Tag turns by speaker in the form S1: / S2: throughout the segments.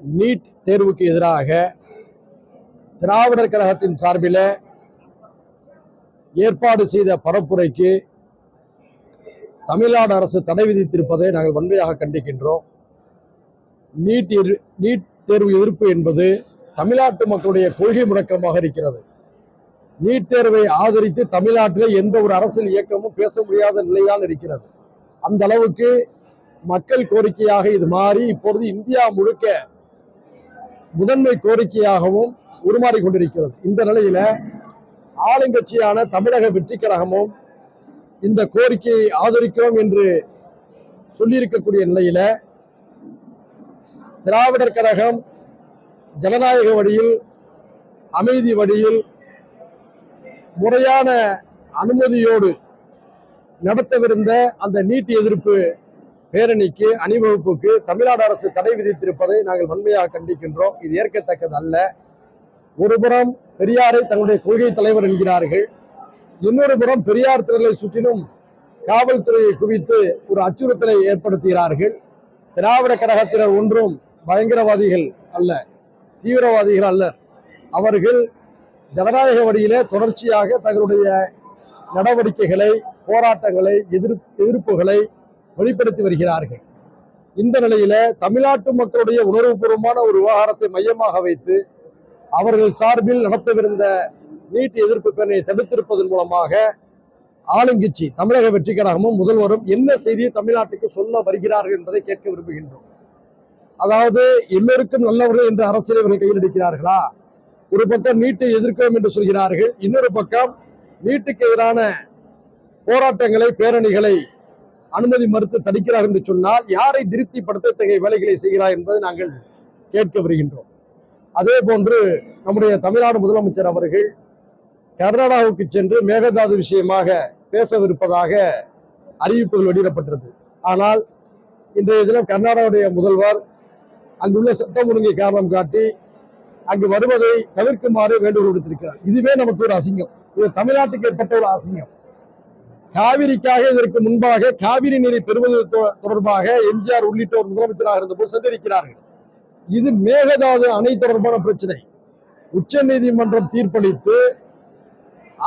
S1: NEET தேர்வுக்கு எதிராக திராவிடர் கழகத்தின் சார்பில் ஏற்பாடு செய்த பரப்புரைக்கு தமிழ்நாடு அரசு தடை விதித்திருப்பதை நாங்கள் வன்மையாக கண்டிக்கின்றோம். நீட் தேர்வு எதிர்ப்பு என்பது தமிழ்நாட்டு மக்களுடைய கொள்கை முழக்கமாக இருக்கிறது. நீட் தேர்வை ஆதரித்து தமிழ்நாட்டில் எந்த ஒரு அரசியல் இயக்கமும் பேச முடியாத நிலைதான் இருக்கிறது. அந்த அளவுக்கு மக்கள் கோரிக்கையாக இது மாறி இப்பொழுது இந்தியா முழுக்க முதன்மை கோரிக்கையாகவும் உருமாறிக் கொண்டிருக்கிறது. இந்த நிலையில ஆளுங்கட்சியான தமிழக வெற்றி கழகமும் இந்த கோரிக்கையை ஆதரிக்கிறோம் என்று சொல்லியிருக்கக்கூடிய நிலையில திராவிடர் கழகம் ஜனநாயக வழியில், அமைதி வழியில், முறையான அனுமதியோடு நடத்தவிருந்த அந்த நீட் எதிர்ப்பு பேரணிக்கு, அணிவகுப்புக்கு தமிழ்நாடு அரசு தடை விதித்திருப்பதை நாங்கள் வன்மையாக கண்டிக்கின்றோம். இது ஏற்கத்தக்கது அல்ல. ஒருபுறம் பெரியாரை தங்களுடைய கொள்கை தலைவர் என்கிறார்கள், இன்னொரு புறம் பெரியார் திடலை சுற்றிலும் காவல்துறையை குவித்து ஒரு அச்சுறுத்தலை ஏற்படுத்துகிறார்கள். திராவிட கழகத்தினர் ஒன்றும் பயங்கரவாதிகள் அல்ல, தீவிரவாதிகள் அல்ல. அவர்கள் ஜனநாயக வழியிலே தொடர்ச்சியாக தங்களுடைய நடவடிக்கைகளை, போராட்டங்களை, எதிர்ப்புகளை வெளிப்படுத்தி வருகிறார்கள். இந்த நிலையில தமிழ்நாட்டு மக்களுடைய உணர்வுபூர்வமான ஒரு விவகாரத்தை மையமாக வைத்து அவர்கள் சார்பில் நடத்தவிருந்த நீட் எதிர்ப்பு பேரணியை தடுத்திருப்பதன் மூலமாக ஆளுங்கட்சி தமிழக வெற்றி கழகமும் முதல்வரும் என்ன செய்தியை தமிழ்நாட்டுக்கு சொல்ல வருகிறார்கள் என்பதை கேட்க விரும்புகின்றோம். அதாவது எல்லோருக்கும் நல்லவர்கள் என்ற அரசியலை இவர்கள் கையில் எடுக்கிறார்களா? ஒரு பக்கம் நீட்டை எதிர்க்கிறோம் என்று சொல்கிறார்கள், இன்னொரு பக்கம் நீட்டுக்கு எதிரான போராட்டங்களை, பேரணிகளை அனுமதி மறுத்து தடுக்கிறார் என்று சொன்னால் யாரை திருப்திப்படுத்த இத்தகைய வேலைகளை செய்கிறார் என்பதை நாங்கள் கேட்க வருகின்றோம். அதே போன்று நம்முடைய தமிழ்நாடு முதலமைச்சர் அவர்கள் கர்நாடகாவுக்கு சென்று மேகதாது விஷயமாக பேசவிருப்பதாக அறிவிப்புகள் வெளியிடப்பட்டது. ஆனால் இன்றைய தினம் கர்நாடகாவுடைய முதல்வர் அங்குள்ள சட்டம் ஒழுங்கை காரணம் காட்டி அங்கு வருவதை தவிர்க்குமாறு வேண்டுகோள் விடுத்திருக்கிறார். இதுவே நமக்கு ஒரு அசிங்கம். இது தமிழ்நாட்டுக்கு ஏற்பட்ட ஒரு அசிங்கம். காவிரிக்காக இதற்கு முன்பாக காவிரி நீரை பெறுவது தொடர்பாக எம்ஜிஆர் உள்ளிட்டோர் முதலமைச்சராக இருந்தபோது சென்றிருக்கிறார்கள். இது மேகதாது அணை தொடர்பான பிரச்சனை. உச்ச நீதிமன்றம் தீர்ப்பளித்து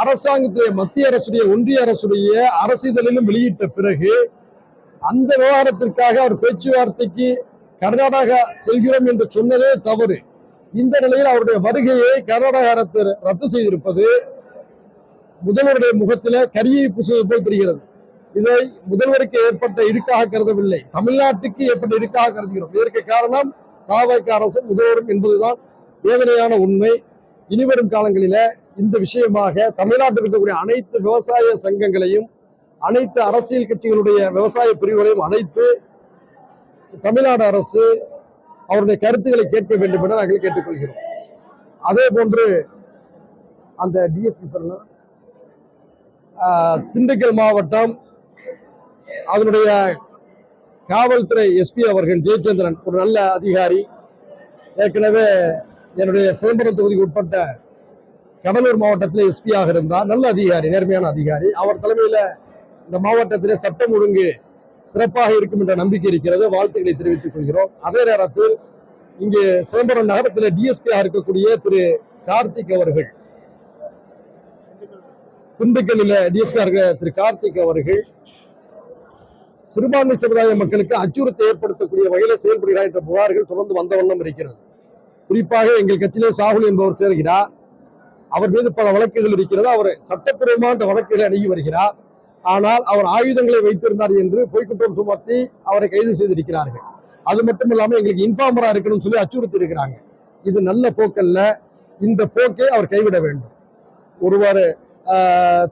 S1: அரசாங்கத்திலே மத்திய அரசுடைய, ஒன்றிய அரசுடைய அரசிதழிலும் வெளியிட்ட பிறகு அந்த விவகாரத்திற்காக அவர் பேச்சுவார்த்தைக்கு கர்நாடகா செல்கிறோம் என்று சொன்னதே தவறு. இந்த நிலையில் அவருடைய வருகையை கர்நாடக அரசு ரத்து செய்திருப்பது முதல்வருடைய முகத்தில கரியை பூசுவது போல் தெரிகிறது. இதை முதல்வருக்கு ஏற்பட்ட இடுக்காக கருதவில்லை, தமிழ்நாட்டுக்கு ஏற்பட்ட இடுக்காக கருதுகிறோம். இதற்கு காரணம் தாவக அரசு, முதல்வரும் என்பதுதான் வேதனையான உண்மை. இனிவரும் காலங்களில இந்த விஷயமாக தமிழ்நாட்டில் இருக்கக்கூடிய அனைத்து விவசாய சங்கங்களையும், அனைத்து அரசியல் கட்சிகளுடைய விவசாய பிரிவுகளையும் அழைத்து தமிழ்நாடு அரசு அவருடைய கருத்துக்களை கேட்க வேண்டும் என நாங்கள் கேட்டுக்கொள்கிறோம். அதே போன்று அந்த டிஎஸ்பி திண்டுக்கல் மாவட்டம் அதனுடைய காவல்துறை எஸ்பி அவர்கள் ஜெயச்சந்திரன் ஒரு நல்ல அதிகாரி. ஏற்கனவே என்னுடைய சிதம்பரம் தொகுதிக்கு உட்பட்ட கடலூர் மாவட்டத்தில் எஸ்பியாக இருந்தார். நல்ல அதிகாரி, நேர்மையான அதிகாரி. அவர் தலைமையில் இந்த மாவட்டத்திலே சட்டம் ஒழுங்கு சிறப்பாக இருக்கும் என்ற நம்பிக்கை இருக்கிறது. வாழ்த்துக்களை தெரிவித்துக் கொள்கிறோம். அதே நேரத்தில் இங்கே சிதம்பரம் நகரத்தில் டிஎஸ்பியாக இருக்கக்கூடிய திரு கார்த்திக் அவர்கள், திண்டுக்கல்லில் டிஎஸ்பியாக இருக்கிற திரு கார்த்திக் அவர்கள் சிறுபான்மை சமுதாய மக்களுக்கு அச்சுறுத்தலை ஏற்படுத்தக்கூடிய வகையில் செயல்படுகிறார் என்ற புகார்கள் தொடர்ந்து வந்த வண்ணம் இருக்கிறது. குறிப்பாக எங்கள் கட்சியிலே சாகுல் என்பவர் சேர்கிறார். அவர் மீது பல வழக்குகள் இருக்கிறது. அவர் சட்டப்பூர்வமான வழக்குகளை அணுகி வருகிறார். ஆனால் அவர் ஆயுதங்களை வைத்திருந்தார் என்று பொய்க்குற்றம் சுமத்தி அவரை கைது செய்திருக்கிறார்கள். அது மட்டும் இல்லாமல் எங்களுக்கு இன்ஃபார்மரா இருக்கணும்னு சொல்லி அச்சுறுத்தி இருக்கிறாங்க. இது நல்ல போக்கல்ல. இந்த போக்கை அவர் கைவிட வேண்டும். ஒருவர்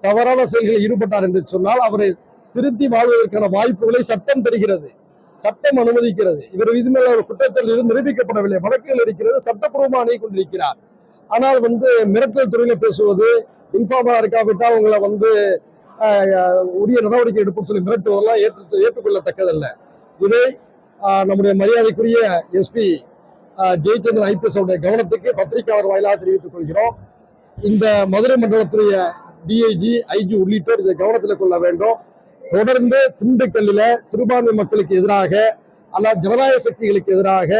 S1: தவறான செயல்களில் ஈடுபட்டார் என்று சொன்னால் அவரை திருத்தி வாழ்வதற்கான வாய்ப்புகளை சட்டம் தருகிறது, சட்டம் அனுமதிக்கிறது. இவர் இது மேல ஒரு குற்றச்சாட்டு நிரூபிக்கப்படவில்லை, வழக்குகள் இருக்கிறது, சட்டப்பூர்வமாக அணுகி கொண்டிருக்கிறார். ஆனால் மிரட்டல் துறையில பேசுவது, இன்ஃபார்மரா இருக்காவிட்டால் உங்களை உரிய நடவடிக்கை எடுப்போம் சொல்லி மிரட்டுவதெல்லாம் ஏற்றுக்கொள்ளத்தக்கதல்ல. இதை நம்முடைய மரியாதைக்குரிய எஸ்பி ஜெயச்சந்திரன் ஐபிஎஸ் உடைய கவனத்துக்கு பத்திரிகையாளர் வாயிலாக தெரிவித்துக் கொள்கிறோம். இந்த மதுரை மண்டலத்துடைய டிஐஜி, ஐஜி உள்ளிட்டோர் இதை கவனத்தில் கொள்ள வேண்டும். தொடர்ந்து திண்டுக்கல்லில் சிறுபான்மை மக்களுக்கு எதிராக அல்ல ஜனநாயக சக்திகளுக்கு எதிராக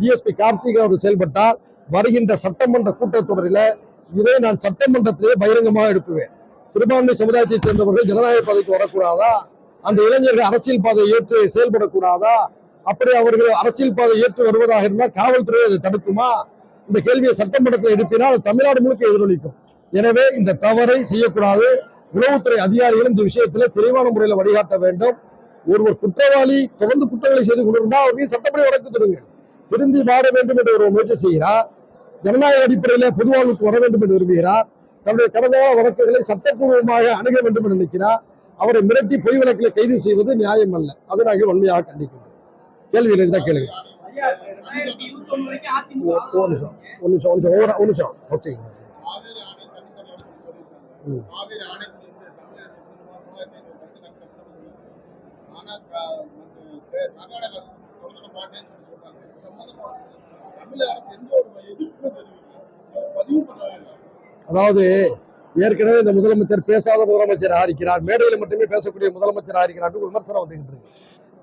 S1: டிஎஸ்பி கார்த்திக் அவர் செயல்பட்டால் வருகின்ற சட்டமன்ற கூட்டத்தொடரில் இதை நான் சட்டமன்றத்திலே பகிரங்கமாக எழுப்புவேன். சிறுபான்மை சமுதாயத்தைச் சேர்ந்தவர்கள் ஜனநாயக பாதைக்கு வரக்கூடாதா? அந்த இளைஞர்கள் அரசியல் பாதையை ஏற்று செயல்படக்கூடாதா? அப்படி அவர்கள் அரசியல் பாதை ஏற்று வருவதாக இருந்தால் காவல்துறை அதை தடுக்குமா? இந்த கேள்வியை சட்டமன்றத்தில் எழுப்பினால் தமிழ்நாடு முழுக்க எதிரொலிக்கும். எனவே இந்த தவறை செய்யக்கூடாது. உளவுத்துறை அதிகாரிகளும் இந்த விஷயத்தில் தெளிவான முறையில் வழிகாட்ட வேண்டும். ஒருவர் குற்றவாளி தொடர்ந்து குற்றங்களை செய்து கொண்டிருந்தால் அவர்கள் சட்டப்படி வழக்கு தொடுங்கள். திரும்பி வாழ வேண்டும் என்று ஒரு முயற்சி செய்கிறார். ஜனநாயக அடிப்படையில் பொது வாழ்வுக்கு வர வேண்டும் என்று விரும்புகிறார். தன்னுடைய கடந்த வழக்குகளை சட்டப்பூர்வமாக அணுக வேண்டும் என்று நினைக்கிறார். அவரை மிரட்டி பொய் வழக்கில் கைது செய்வது நியாயம் அல்ல. அதை நாங்கள் வன்மையாக கண்டிக்கிறோம். கேள்வி இருந்தா கேளுங்க. அதாவது ஏற்கனவே இந்த முதலமைச்சர் பேசாத முதலமைச்சராக இருக்கிறார், மேடையில மட்டுமே பேசக்கூடிய முதலமைச்சராக இருக்கிறார் விமர்சனம் வந்துகிட்டு இருக்கு.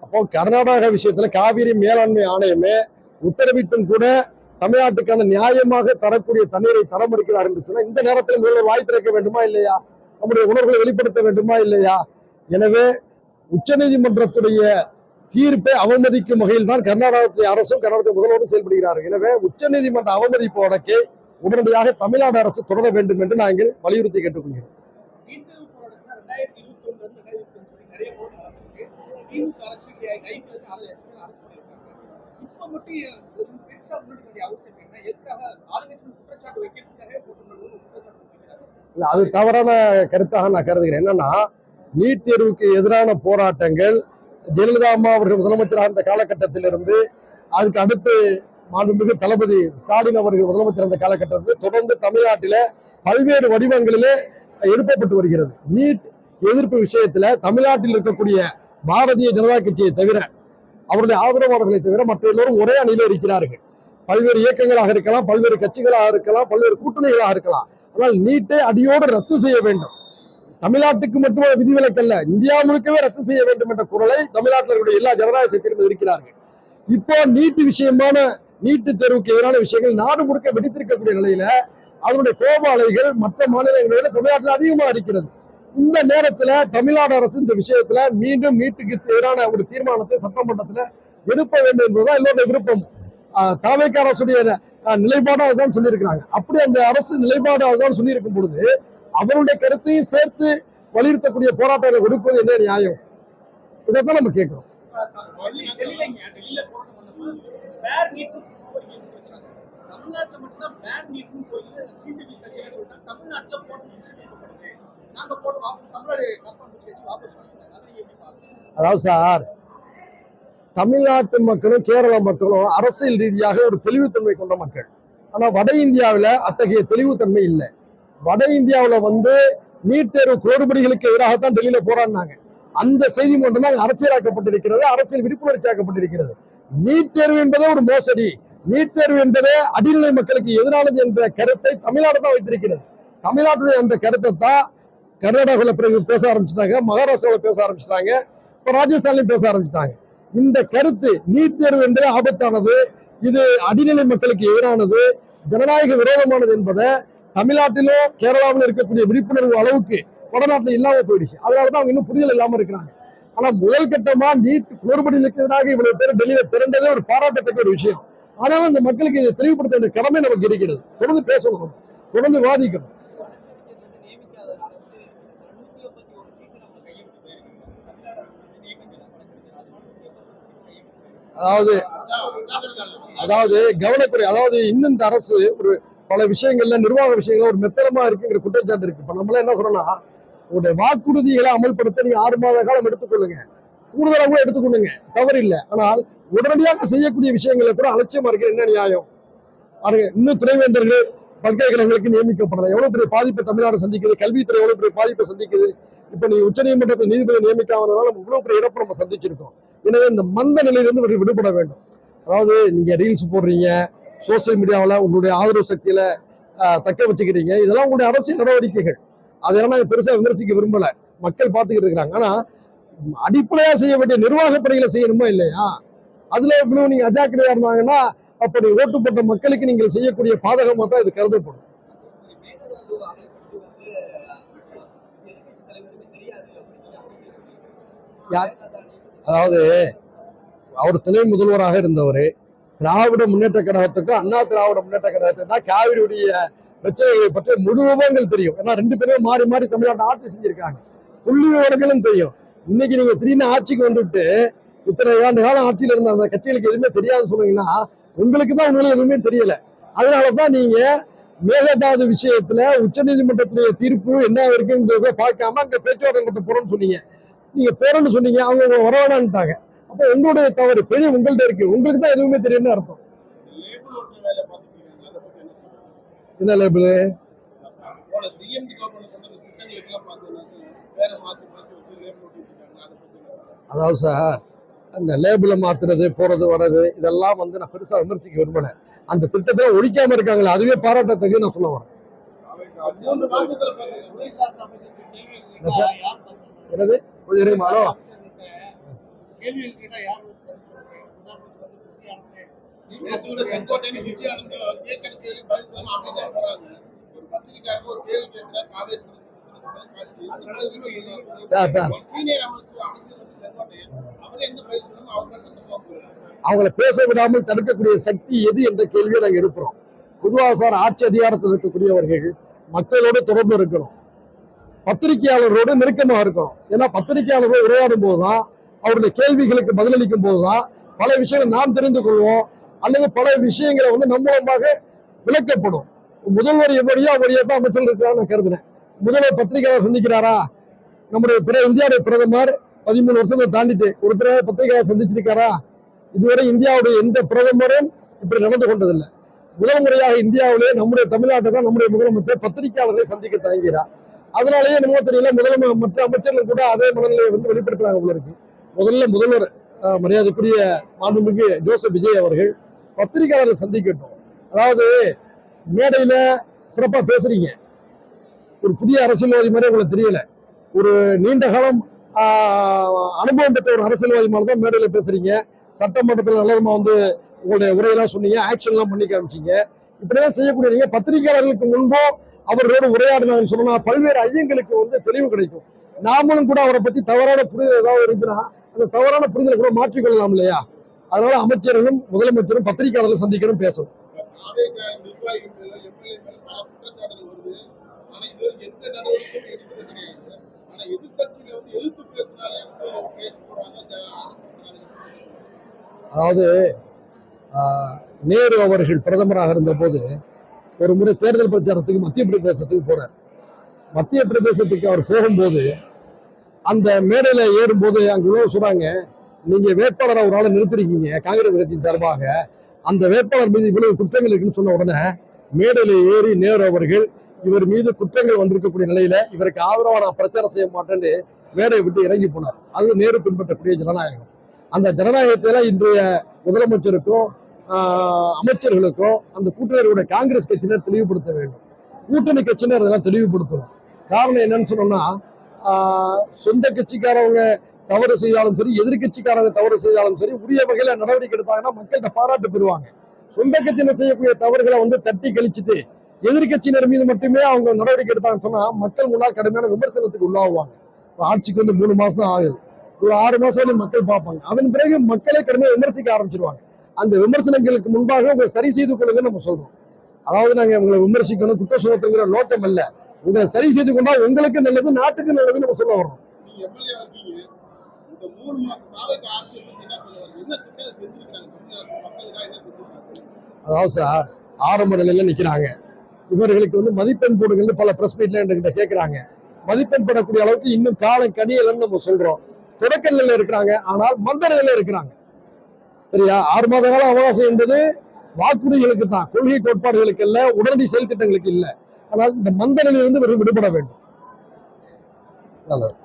S1: அப்போ கர்நாடக விஷயத்துல காவிரி மேலாண்மை ஆணையமே உத்தரவிட்டும் கூட தமிழ்நாட்டுக்கான நியாயமாக தரக்கூடிய தண்ணீரை தர மறுக்கிறார் என்று சொன்னா இந்த நேரத்தில் முதல்வர் வாய் திறக்க வேண்டுமா இல்லையா? நம்முடைய உணர்வுகளை வெளிப்படுத்த வேண்டுமா இல்லையா? எனவே உச்சநீதிமன்றத்துடைய தீர்ப்பை அவமதிக்கும் வகையில் தான் கர்நாடகத்திய அரசும் கர்நாடக முதல்வரும் செயல்படுகிறார்கள். எனவே உச்சநீதிமன்ற அவமதிப்பு வழக்கை உடனடியாக தமிழ்நாடு அரசு தொடர வேண்டும் என்று நாங்கள் வலியுறுத்தி கேட்டுக்கொள்கிறோம். அது தவறான கருத்தாக நான் கருதுகிறேன். என்னன்னா, நீட் தேர்வுக்கு எதிரான போராட்டங்கள் ஜெயலலிதா அம்மா அவர்கள் முதலமைச்சராக இருந்த காலகட்டத்திலிருந்து அதுக்கு அடுத்து மாண்புமிகு தளபதி ஸ்டாலின் அவர்கள் முதலமைச்சர் இருந்த காலகட்டத்தில் தொடர்ந்து தமிழ்நாட்டில பல்வேறு வடிவங்களிலே எழுப்பப்பட்டு வருகிறது. நீட் எதிர்ப்பு விஷயத்துல தமிழ்நாட்டில் இருக்கக்கூடிய பாரதிய ஜனதா கட்சியை தவிர, அவருடைய ஆதரவாளர்களை தவிர மற்ற எல்லோரும் ஒரே அணியில இருக்கிறார்கள். பல்வேறு இயக்கங்களாக இருக்கலாம், பல்வேறு கட்சிகளாக இருக்கலாம், பல்வேறு கூட்டணிகளாக இருக்கலாம். ஆனால் நீட்டை அடியோடு ரத்து செய்ய வேண்டும். தமிழ்நாட்டுக்கு மட்டுமே விதிவிலக்கல்ல, இந்தியா முழுக்கவே ரத்து செய்ய வேண்டும் என்ற குரலை தமிழ்நாட்டில் இருக்கக்கூடிய எல்லா ஜனநாயக சக்தியிலும் இருக்கிறார்கள். இப்போ நீட்டு விஷயமான நீட்டு தேர்வுக்கு எதிரான விஷயங்கள் நாடு முழுக்க வெடித்திருக்கக்கூடிய நிலையில அதனுடைய கோப அலைகள் மற்ற மாநிலங்களில் தமிழ்நாட்டில் அதிகமாக இருக்கிறது. இந்த நேரத்துல தமிழ்நாடு அரசு இந்த விஷயத்துல மீண்டும் நீட்டுக்கு எதிரான ஒரு தீர்மானத்தை சட்டமன்றத்துல எடுப்ப வேண்டும் என்பதுதான் எல்லோருடைய விருப்பம். தாவேக அரசுடைய நிலைப்பாடு அதுதான் சொல்லியிருக்கிறாங்க. அப்படி அந்த அரசு நிலைப்பாடு அதுதான் சொல்லியிருக்கும் பொழுது அவருடைய கருத்தையும் சேர்த்து வலியுறுத்தக்கூடிய போராட்டங்களை கொடுப்பது என்ன நியாயம்? இதைத்தான் நம்ம கேட்கிறோம். அதாவது சார், தமிழ்நாட்டு மக்களும் கேரள மக்களும் அரசியல் ரீதியாக ஒரு தெளிவுத்தன்மை கொண்ட மக்கள். ஆனா வட இந்தியாவில் அத்தகைய தெளிவுத்தன்மை இல்லை. வட இந்தியாவில் நீட் தேர்வு குளறுபடிகளுக்கு எதிராகத்தான் டெல்லியில போராடினாங்க. அந்த செய்தி மட்டும் தான் அரசியலாக்கப்பட்டிருக்கிறது, அரசியல் விழிப்புணர்ச்சியாக்கப்பட்டிருக்கிறது. நீட் தேர்வு என்பதே ஒரு மோசடி, நீட் தேர்வு என்பதே அடிநிலை மக்களுக்கு எதிரானது என்ற கருத்தை தமிழ்நாடு தான் வைத்திருக்கிறது. தமிழ்நாட்டுடைய அந்த கருத்தை தான் கர்நாடகாவில் பிறகு பேச ஆரம்பிச்சிட்டாங்க, மகாராஷ்டிராவில் பேச ஆரம்பிச்சிட்டாங்க, இப்போ ராஜஸ்தான்லையும் பேச ஆரம்பிச்சிட்டாங்க. இந்த கருத்து நீட் தேர்வு என்பதே ஆபத்தானது, இது அடிநிலை மக்களுக்கு எதிரானது, ஜனநாயக விரோதமானது என்பதை தமிழ்நாட்டிலும் கேரளாவில் இருக்கக்கூடிய விழிப்புணர்வு அளவுக்கு வடநாட்டில் இல்லாம போயிடுச்சு. அதனாலதான் அவங்க இன்னும் புரிதல் இல்லாம இருக்கிறாங்க. ஆனா முதல் கட்டமா நீட் குளறுபடிகளுக்கு எதிராக இவ்வளவு பேர் டெல்லியில திரண்டதே ஒரு பாராட்டத்தக்க ஒரு விஷயம். ஆனாலும் இந்த மக்களுக்கு இதை தெளிவுபடுத்த வேண்டிய கடமை நமக்கு இருக்கிறது. தொடர்ந்து பேசணும், தொடர்ந்து வாதிக்கணும். அதாவது கவனக்குறை, அதாவது இன்னும் இந்த அரசு ஒரு பல விஷயங்கள்ல நிர்வாக விஷயங்கள்ல ஒரு மெத்தனமா இருக்குங்கிற குற்றச்சாட்டு இருக்கு. இப்ப நம்மள என்ன சொல்றோம்னா, உங்களுடைய வாக்குறுதிகளை அமல்படுத்த நீங்க 6 மாத காலம் எடுத்துக்கொள்ளுங்க, கூடுதலாக கூட எடுத்துக்கொள்ளுங்க, தவறு இல்லை. ஆனால் உடனடியாக செய்யக்கூடிய விஷயங்களை கூட அலட்சியமா இருக்கிற என்ன நியாயம்? இன்னும் துணைவேந்தர்கள் பல்கலைக்கழகங்களுக்கு நியமிக்கப்படுறது எவ்வளவு பெரிய பாதிப்பை தமிழ்நாடு சந்திக்குது, கல்வித்துறை எவ்வளவு பெரிய பாதிப்பை சந்திக்குது. இப்ப நீ உச்சநீதிமன்றத்தில் நீதிபதி நியமிக்காதனால நம்ம இவ்வளவு பெரிய இழப்பு நம்ம சந்திச்சிருக்கோம். எனவே இந்த மந்த நிலையிலிருந்து விடுபட வேண்டும். அதாவது நீங்க ரீல்ஸ் போடுறீங்க, சோசியல் மீடியாவில் உங்களுடைய ஆதரவு சக்தியில தக்க வச்சுக்கிறீங்க, இதெல்லாம் உங்களுடைய அரசியல் நடவடிக்கைகள். அதெல்லாம் நாங்கள் பெருசா விமர்சிக்க விரும்பல, மக்கள் பார்த்துக்கிட்டு இருக்கிறாங்க. ஆனா அடிப்படையா செய்ய வேண்டிய நிர்வாக பணிகளை செய்யணுமா இல்லையா? அதுல இவ்வளவு நீங்க அஜாக்கிரதையா இருந்தாங்கன்னா அப்ப நீ ஓட்டு போட்ட மக்களுக்கு நீங்கள் செய்யக்கூடிய பாதகமா தான் இது கருதப்படும். அதாவது அவர் துணை முதல்வராக இருந்தவர் திராவிட முன்னேற்ற கழகத்துக்கும் அண்ணா திராவிட முன்னேற்ற கழகத்துக்கு தான் காவிரியுடைய பிரச்சனைகளை பற்றி முழு விவரங்கள் தெரியும். ஏன்னா ரெண்டு பேரும் மாறி மாறி தமிழ்நாட்டை ஆட்சி செஞ்சிருக்காங்க, புள்ளி விவரங்களும் தெரியும். இன்னைக்கு நீங்க திடீர்னு ஆட்சிக்கு வந்துட்டு இத்தனை ஆண்டு காலம் ஆட்சியில் இருந்த அந்த கட்சிகளுக்கு எதுவுமே தெரியாதுன்னு சொன்னீங்கன்னா உங்களுக்கு தான் உங்களுக்கு எதுவுமே தெரியல. அதனாலதான் நீங்க மேகதாது விஷயத்துல உச்சநீதிமன்றத்துடைய தீர்ப்பு என்ன இருக்குங்கிறத பார்க்காம அங்க பேச்சுவார்த்தை போறோம்னு சொன்னீங்க. நீங்க போறோம்னு சொன்னீங்க, அவங்க வரவேணான்ட்டாங்க. அப்ப உங்களுடைய தவறு பெரிய உங்கள்கிட்ட இருக்கு, உங்களுக்கு தான் எதுவுமே தெரியும்னு அர்த்தம். என்ன லேபிள்? அதாவது சார், அந்த லேபிளை மாத்துறது போறது வர்றது இதெல்லாம் நான் பெருசா விமர்சிக்க விரும்பல. அந்த திட்டத்தை ஒழிக்காம இருக்காங்களே, அதுவே பாராட்டத்துக்கு நான் சொல்ல வரேன். என்னது கொஞ்சம் சார் சார் அவங்களை பேச விடாமல் தடுக்கக்கூடிய சக்தி எது என்ற கேள்வியை நாங்கள் எழுப்புறோம். பொதுவாக சார், ஆட்சி அதிகாரத்தில் இருக்கக்கூடியவர்கள் மக்களோட தொடர்பு இருக்கணும், பத்திரிகையாளரோடு நெருக்கமாக இருக்கணும். ஏன்னா பத்திரிகையாளர்கள் உரையாடும் போதுதான், அவருடைய கேள்விகளுக்கு பதிலளிக்கும் போதுதான் பல விஷயங்கள் நாம் தெரிந்து கொள்வோம், அல்லது பல விஷயங்களை நம்ம மூலமாக விளக்கப்படும். முதல்வர் எவ்வளியோ அவ்வளியோ தான் அமைச்சர் இருக்கிறான்னு நான் கருதுனேன். முதல்வர் பத்திரிகையாளர் சந்திக்கிறாரா? நம்முடைய இந்தியாவுடைய பிரதமர் 13 வருஷத்தை தாண்டிட்டு ஒருத்தர் பத்திரிகையாளர் சந்திச்சிருக்காரா? இதுவரை இந்தியாவுடைய எந்த பிரதமரும் இப்படி நடந்து கொண்டதில்லை. முதல் முறையாக இந்தியாவிலே நம்முடைய தமிழ்நாட்டை தான் நம்முடைய முதலமைச்சர் பத்திரிகையாளர்களை சந்திக்க தயங்கிறார். அதனாலேயே நம்ம தெரியல, மற்ற அமைச்சர்கள் கூட அதே மனநிலையை வெளிப்படுத்துறாங்க போல இருக்கு. முதல்வர் மரியாதைக்குரிய மாண்புமிகு ஜோசப் விஜய் அவர்கள் பத்திரிகையாளர்களை சந்திக்கட்டும். அதாவது மேடையில சிறப்பா பேசுறீங்க, ஒரு புதிய அரசியல்வாதி மாதிரி உங்களுக்கு தெரியல, ஒரு நீண்ட காலம் அனுபவம் பெற்ற ஒரு அரசியல்வாதி மாதிரி தான் மேடையில பேசுறீங்க. சட்டமன்றத்தில் நல்லதுமா உங்களுடைய உரையெல்லாம் சொன்னீங்க, ஆக்ஷன்லாம் பண்ணி காமிச்சீங்க. இப்படிதான் செய்யக்கூடிய நீங்க பத்திரிகையாளர்களுக்கு முன்போ அவர்களோடு உரையாடினாங்கன்னு சொன்னா பல்வேறு ஐயங்களுக்கு தெளிவு கிடைக்கும். நாமளும் கூட அவரை பத்தி தவறான புரிதல் ஏதாவது இருக்குன்னா அந்த தவறான புரிதலை கூட மாற்றிக்கொள்ளலாம் இல்லையா? அதனால அமைச்சர்களும் முதலமைச்சரும் பத்திரிகையாளர்கள் சந்திக்கணும், பேசணும். அதாவது நேரு அவர்கள் பிரதமராக இருந்த போது ஒரு முறை தேர்தல் பிரச்சாரத்துக்கு மத்திய பிரதேசத்துக்கு போறார். மத்திய பிரதேசத்துக்கு அவர் போகும்போது அந்த மேடையில ஏறும்போது அங்க சொல்றாங்க, நீங்க வேட்பாளரை ஒரு ஆளை நிறுத்திருக்கீங்க காங்கிரஸ் கட்சியின் சார்பாக, அந்த வேட்பாளர் மீது இவ்வளவு குற்றங்கள் இருக்குன்னு சொன்ன உடனே மேடையில ஏறி நேரு அவர்கள் இவர் மீது குற்றங்கள் வந்திருக்கக்கூடிய நிலையில இவருக்கு ஆதரவா நான் பிரச்சாரம் செய்ய மாட்டேன்னு மேடையை விட்டு இறங்கி போனார். அது நேரு பின்பற்றக்கூடிய ஜனநாயகம். அந்த ஜனநாயகத்தில இன்றைய முதலமைச்சருக்கும் அமைச்சர்களுக்கும் அந்த கூட்டணியுடைய காங்கிரஸ் கட்சியினர் தெளிவுபடுத்த வேண்டும். கூட்டணி கட்சியினர் இதெல்லாம் தெளிவுபடுத்தணும். காரணம் என்னன்னு சொன்னோம்னா, சொந்த கட்சிக்காரவங்க தவறு செய்தாலும் சரி, எதிர்கட்சிக்காரங்க தவறு செய்தாலும் சரி, உரிய வகையில நடவடிக்கை எடுத்தாங்கன்னா மக்கள்கிட்ட பாராட்டு பெறுவாங்க. சொந்த கட்சியினர் செய்யக்கூடிய தவறுகளை தட்டி கழிச்சுட்டு எதிர்கட்சியினர் மீது மட்டுமே அவங்க நடவடிக்கை எடுத்தாங்கன்னு சொன்னா மக்கள் முன்னால் கடுமையான விமர்சனத்துக்கு உள்ளாகுவாங்க. ஆட்சிக்கு 3 மாசம் தான் ஆகுது, ஒரு 6 மாசம் மக்கள் பார்ப்பாங்க. அதன் பிறகு மக்களை கடுமையாக விமர்சிக்க ஆரம்பிச்சிருவாங்க. அந்த விமர்சனங்களுக்கு முன்பாக உங்களை சரி செய்து கொள்ளுங்கன்னு நம்ம சொல்றோம். அதாவது நாங்க உங்களை விமர்சிக்கணும், குற்ற சுமத்துங்கிற நோக்கம் அல்ல, உங்களை சரி செய்து கொண்டா உங்களுக்கு நல்லது, நாட்டுக்கு நல்லதுன்னு நம்ம சொல்ல வர்றோம். அதாவது சார், ஆரம்ப நிலையில நிக்கிறாங்க, இவர்களுக்கு மதிப்பெண் போடுங்கன்னு பல பிரஸ் மீட்ல என்கிட்ட கேட்கிறாங்க. மதிப்பெண் பெறக்கூடிய அளவுக்கு இன்னும் காலம் கனியலன்னு நம்ம சொல்றோம். தொடக்க நிலையில இருக்கிறாங்க, ஆனால் மந்த நிலையில இருக்கிறாங்க. சரியா? 6 மாத கால அவகாசம் என்பது வாக்குறுதிகளுக்கு தான், கொள்கை கோட்பாடுகளுக்கு இல்ல, உடனடி செயல் திட்டங்களுக்கு இல்லை. ஆனால் இந்த மந்த நிலையிலிருந்து விடுபட வேண்டும். நல்லது.